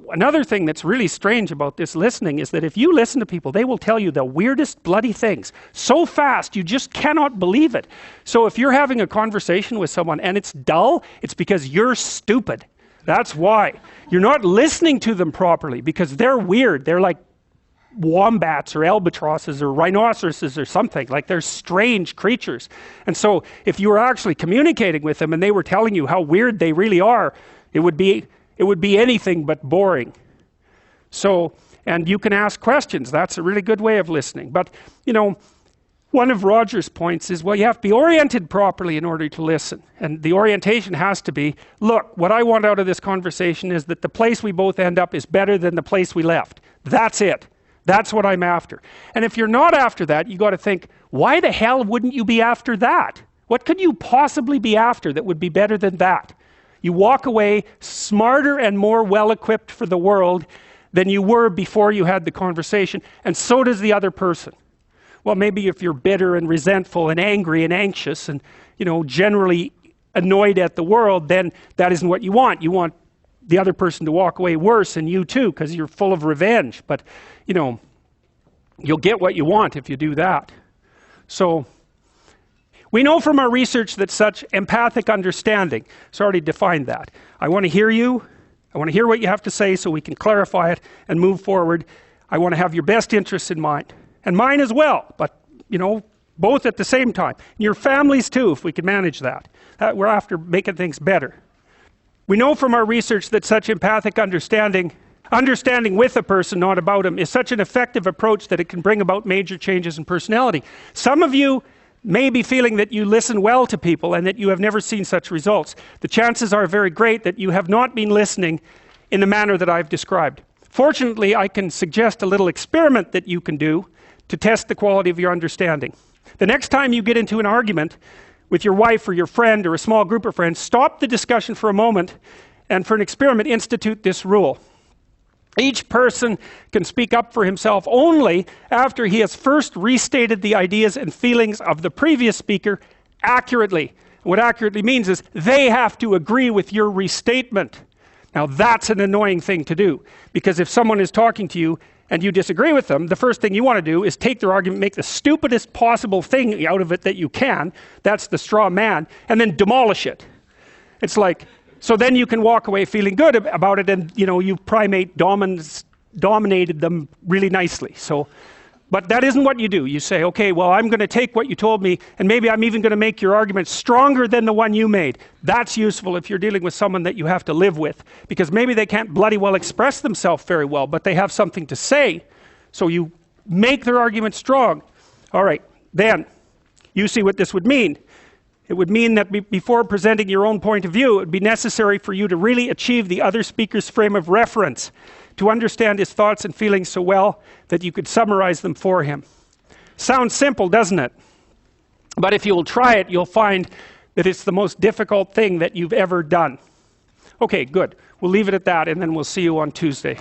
Another thing that's really strange about this listening is that if you listen to people, they will tell you the weirdest bloody things so fast you just cannot believe it. So if you're having a conversation with someone and it's dull, it's because you're stupid. That's why. You're not listening to them properly because they're weird. They're like wombats or albatrosses or rhinoceroses or something. Like they're strange creatures. And so if you were actually communicating with them and they were telling you how weird they really are, it would be anything but boring. So, and you can ask questions. That's a really good way of listening. But, you know, one of Roger's points is, well, you have to be oriented properly in order to listen. And the orientation has to be, look, what I want out of this conversation is that the place we both end up is better than the place we left. That's it. That's what I'm after. And if you're not after that, you got to think, why the hell wouldn't you be after that? What could you possibly be after that would be better than that? You walk away smarter and more well-equipped for the world than you were before you had the conversation, and so does the other person. Well, maybe if you're bitter and resentful and angry and anxious and, you know, generally annoyed at the world, then that isn't what you want. You want the other person to walk away worse, and you too, because you're full of revenge. But, you know, you'll get what you want if you do that. So we know from our research that such empathic understanding, it's already defined that. I want to hear you. I want to hear what you have to say so we can clarify it and move forward. I want to have your best interests in mind. And mine as well, but, you know, both at the same time. And your families too, if we can manage that. We're after making things better. We know from our research that such empathic understanding with a person, not about him, is such an effective approach that it can bring about major changes in personality. Some of you may be feeling that you listen well to people and that you have never seen such results. The chances are very great that you have not been listening in the manner that I've described. Fortunately, I can suggest a little experiment that you can do to test the quality of your understanding. The next time you get into an argument with your wife or your friend or a small group of friends, stop the discussion for a moment and for an experiment institute this rule. Each person can speak up for himself only after he has first restated the ideas and feelings of the previous speaker accurately. What accurately means is they have to agree with your restatement. Now that's an annoying thing to do, because if someone is talking to you and you disagree with them, the first thing you want to do is take their argument, make the stupidest possible thing out of it that you can, that's the straw man, and then demolish it. It's like, so then you can walk away feeling good about it, and you know, you dominated them really nicely. So, but that isn't what you do. You say, okay, well, I'm going to take what you told me, and maybe I'm even going to make your argument stronger than the one you made. That's useful if you're dealing with someone that you have to live with, because maybe they can't bloody well express themselves very well, but they have something to say. So you make their argument strong. All right, then you see what this would mean. It would mean that before presenting your own point of view, it would be necessary for you to really achieve the other speaker's frame of reference, to understand his thoughts and feelings so well that you could summarize them for him. Sounds simple, doesn't it? But if you'll try it, you'll find that it's the most difficult thing that you've ever done. Okay, good. We'll leave it at that, and then we'll see you on Tuesday.